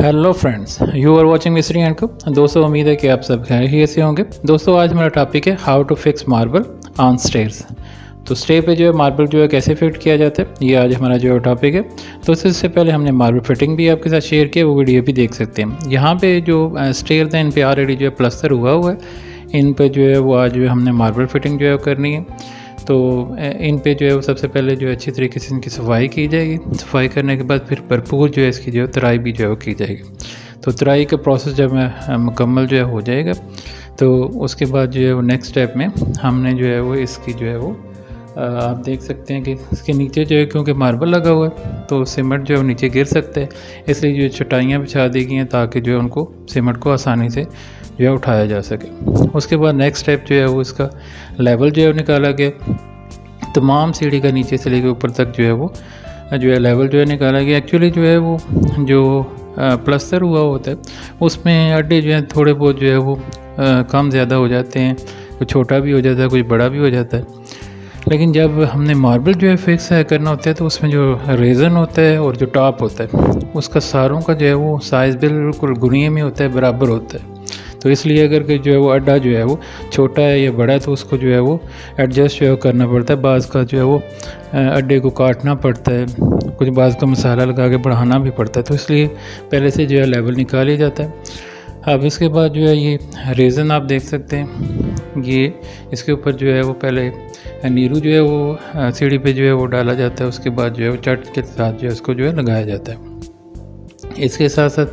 Hello friends, you are watching mystery and को। दोस्तों, उम्मीद है कि आप सब खैरियत से होंगे। दोस्तों, आज हमारा टॉपिक है how to fix marble on stairs. तो स्टेयर पे जो है मार्बल जो है कैसे फिट किया जाता है, ये आज हमारा जो है टॉपिक है। तो इससे पहले हमने मार्बल फिटिंग भी आपके साथ शेयर किया, वो वीडियो भी देख सकते हैं। यहाँ पे जो स्टेयर थे इन पे ऑलरेडी जो है प्लास्टर हुआ है। इन पे जो है वो आज जो है हमने मार्बल फिटिंग जो है करनी है। तो इन पे जो है वो सबसे पहले जो है अच्छी तरीके से इनकी सफाई की जाएगी। सफाई करने के बाद फिर भरपूर जो है इसकी जो है तराई भी जो है वो की जाएगी। तो तराई का प्रोसेस जब मुकम्मल जो है हो जाएगा, तो उसके बाद जो है वो नेक्स्ट स्टेप में हमने जो है वो इसकी जो है वो आप देख सकते हैं कि इसके नीचे जो है क्योंकि मार्बल लगा हुआ है तो सीमेंट जो है वो नीचे गिर सकते हैं, इसलिए जो चटाइयाँ बिछा दी गई हैं ताकि जो है उनको सीमेंट को आसानी से जो है उठाया जा सके। उसके बाद नेक्स्ट स्टेप जो है वो इसका लेवल जो है निकाला गया। तमाम सीढ़ी का नीचे से लेकर ऊपर तक जो है लेवल जो है निकाला गया। एक्चुअली जो है वो जो प्लास्टर हुआ होता है उसमें अड्डे जो है थोड़े बहुत जो है वो कम ज़्यादा हो जाते हैं, कुछ छोटा भी हो जाता है, कुछ बड़ा भी हो जाता है। लेकिन जब हमने मार्बल जो है फिक्स करना होता है तो उसमें जो रेज़न होता है और जो टॉप होता है उसका सारों का जो है वो साइज़ बिल्कुल गुणीय में होता है, बराबर होता है। तो इसलिए अगर कि जो है वो अड्डा जो है वो छोटा है या बड़ा है तो उसको जो है वो एडजस्ट जो है करना पड़ता है। बाज़ का जो है वो अड्डे को काटना पड़ता है, कुछ बाज़ का मसाला लगा के बढ़ाना भी पड़ता है। तो इसलिए पहले से जो है लेवल निकाल लिया जाता है। अब इसके बाद जो है ये रेज़न आप देख सकते हैं, ये इसके ऊपर जो है वो पहले नीरू जो है वो सीढ़ी पे जो है वो डाला जाता है। उसके बाद जो है वो चट के साथ जो है उसको जो है लगाया जाता है। इसके साथ साथ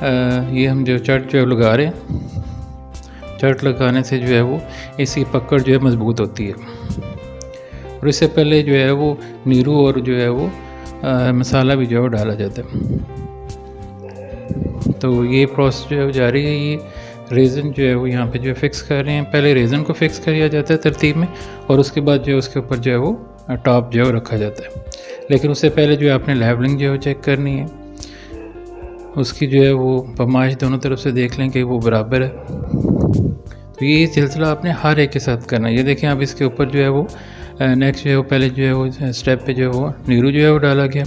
ये हम जो चट जो है लगा रहे हैं, चट लगाने से जो है वो इसकी पकड़ जो है मज़बूत होती है। और इससे पहले जो है वो नीरू और जो है वो मसाला भी जो है वो डाला जाता है। तो ये प्रोसेस जो है वो जारी है। ये रेज़न जो है वो यहाँ पे जो है फिक्स कर रहे हैं। पहले रेज़न को फिक्स किया जाता है तरतीब में और उसके बाद जो है उसके ऊपर जो है वो टॉप जो है रखा जाता है। लेकिन उससे पहले जो है आपने लेवलिंग जो है चेक करनी है, उसकी जो है वो पैमाइश दोनों तरफ से देख लें कि वो बराबर है। तो ये सिलसिला आपने हर एक के साथ करना है। ये देखें अब इसके ऊपर जो है वो नेक्स्ट जो है वो पहले जो है वो स्टेप पे जो है वो नीरू जो है वो डाला गया।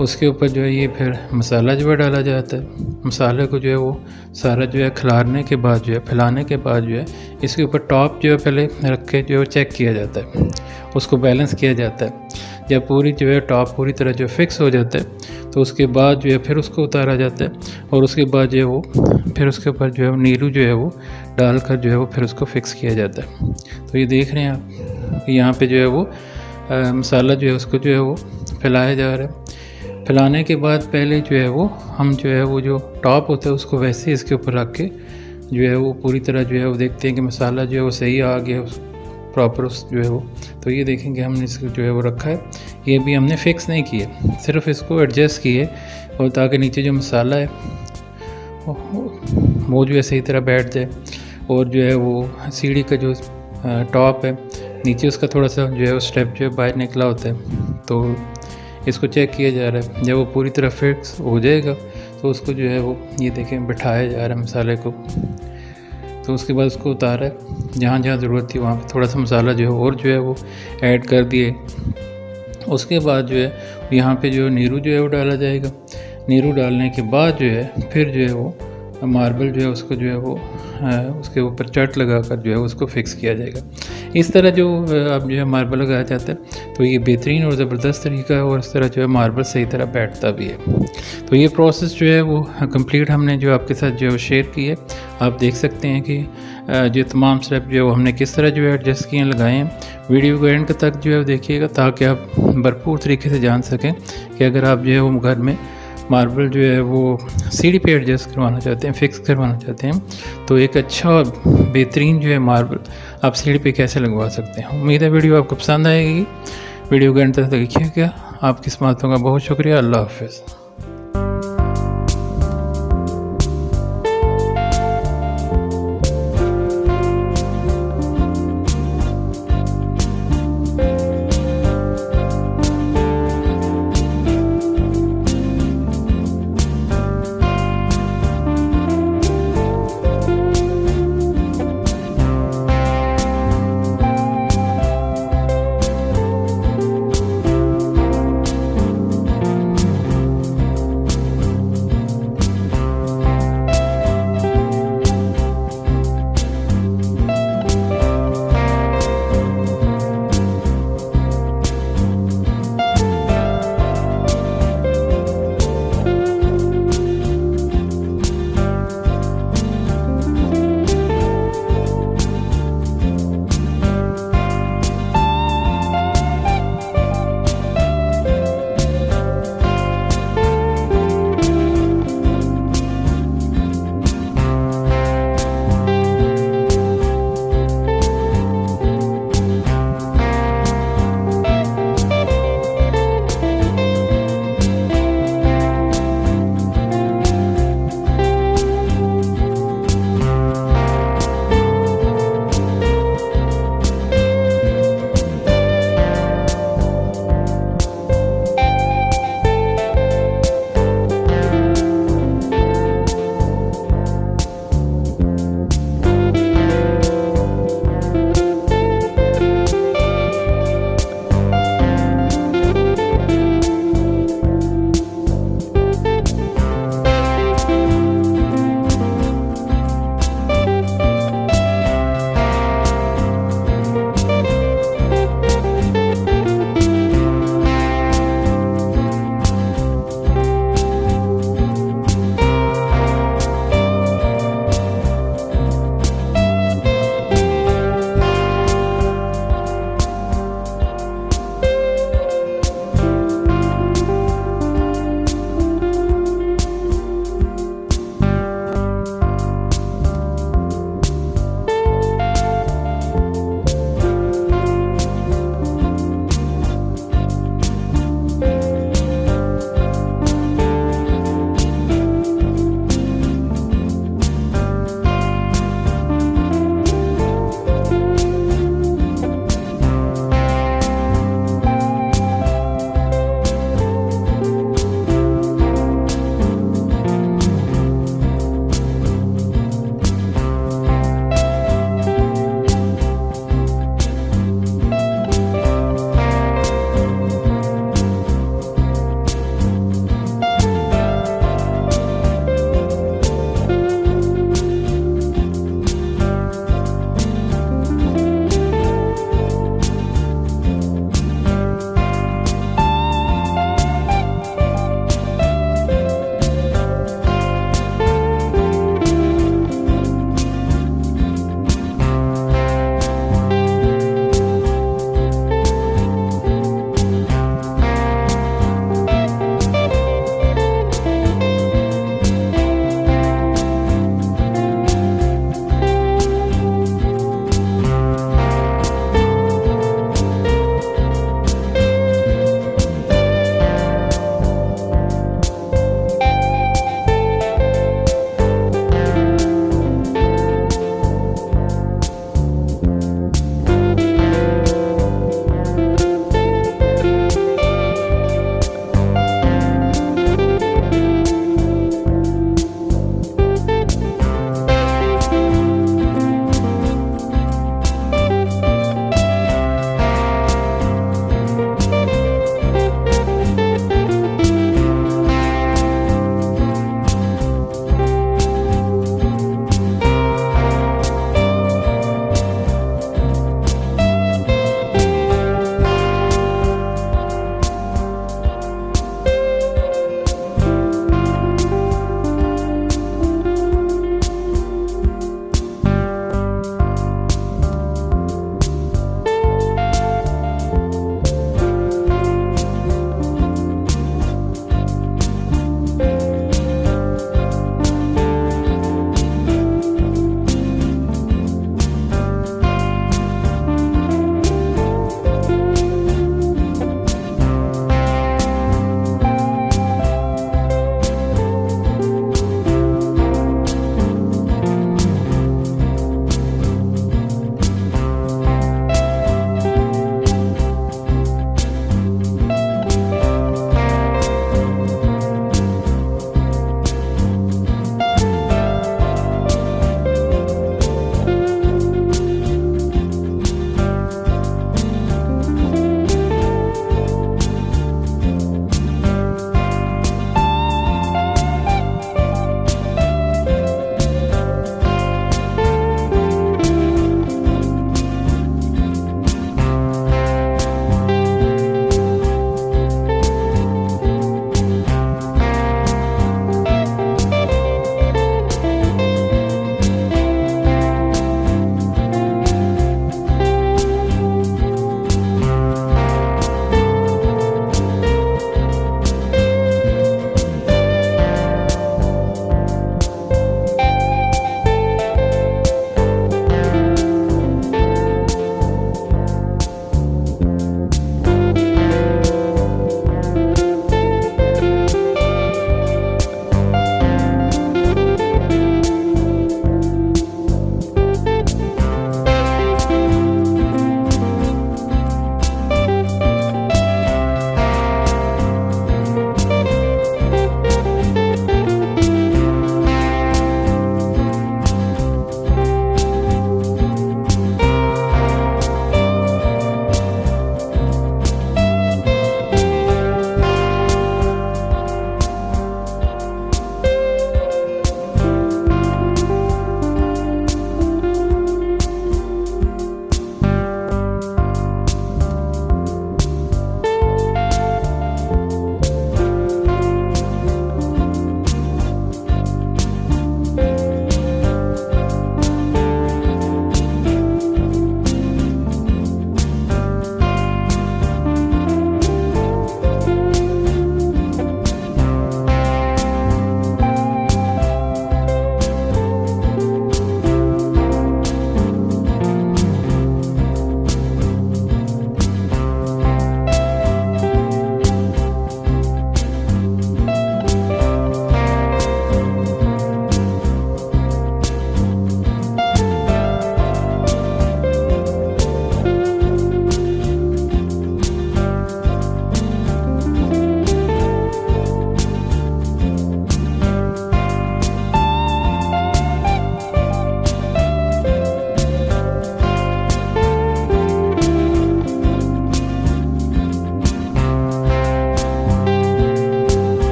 उसके ऊपर जो है ये फिर मसाला जो है डाला जाता है। मसाले को जो है वो सारा जो है खिलारने के बाद जो है फैलाने के बाद जो है इसके ऊपर टॉप जो है पहले रख के जो है चेक किया जाता है, उसको बैलेंस किया जाता है। जब पूरी जो है टॉप पूरी तरह जो फिक्स हो जाता है तो उसके बाद जो है फिर उसको उतारा जाता है और उसके बाद जो है वो फिर उसके ऊपर जो है नीरू जो है वो डालकर जो है वो फिर उसको फिक्स किया जाता है। तो ये देख रहे हैं आप, यहाँ पे जो है वो मसाला जो है उसको जो है वो फैलाया जा रहा है। फैलाने के बाद पहले जो है वो हम जो है वो जो टॉप होता है उसको वैसे इसके ऊपर रख के जो है वो पूरी तरह जो है वो देखते हैं कि मसाला जो है वो सही आ गया प्रॉपर उस जो है वो। तो ये देखेंगे हमने इसको जो है वो रखा है, ये भी हमने फिक्स नहीं किए, सिर्फ इसको एडजस्ट किए और ताकि नीचे जो मसाला है वो जो है सही तरह बैठ जाए। और जो है वो सीढ़ी का जो टॉप है नीचे उसका थोड़ा सा जो है वो स्टेप जो है बाहर निकला होता है, तो इसको चेक किया जा रहा है। जब वो पूरी तरह फिक्स हो जाएगा तो उसको जो है वो ये देखें बिठाया जा रहा है मसाले को। तो उसके बाद उसको उतारा है, जहाँ जहाँ ज़रूरत थी वहाँ पे थोड़ा सा मसाला जो है और जो है वो ऐड कर दिए। उसके बाद जो है यहाँ पे जो नीरू जो है वो डाला जाएगा। नीरू डालने के बाद जो है फिर जो है वो मार्बल जो है उसको जो है वो उसके ऊपर चट लगाकर जो है उसको फिक्स किया जाएगा। इस तरह जो अब जो है मार्बल लगाया जाता है तो ये बेहतरीन और ज़बरदस्त तरीका है और इस तरह जो है मार्बल सही तरह बैठता भी है। तो ये प्रोसेस जो है वो कंप्लीट हमने जो आपके साथ जो है शेयर की है। आप देख सकते हैं कि जो तमाम स्टेप जो है वो हमने किस तरह जो है एडजस्ट किए लगाए हैं। वीडियो को एंड तक जो है देखिएगा ताकि आप भरपूर तरीके से जान सकें कि अगर आप जो है वो घर में मार्बल जो है वो सीढ़ी पे एडजस्ट करवाना चाहते हैं, फिक्स करवाना चाहते हैं, तो एक अच्छा और बेहतरीन जो है मार्बल आप सीढ़ी पे कैसे लगवा सकते हैं। उम्मीद है वीडियो आपको पसंद आएगी। वीडियो को एंड तक देखिएगा। आपकी समातों का बहुत शुक्रिया। अल्लाह हाफ़िज़।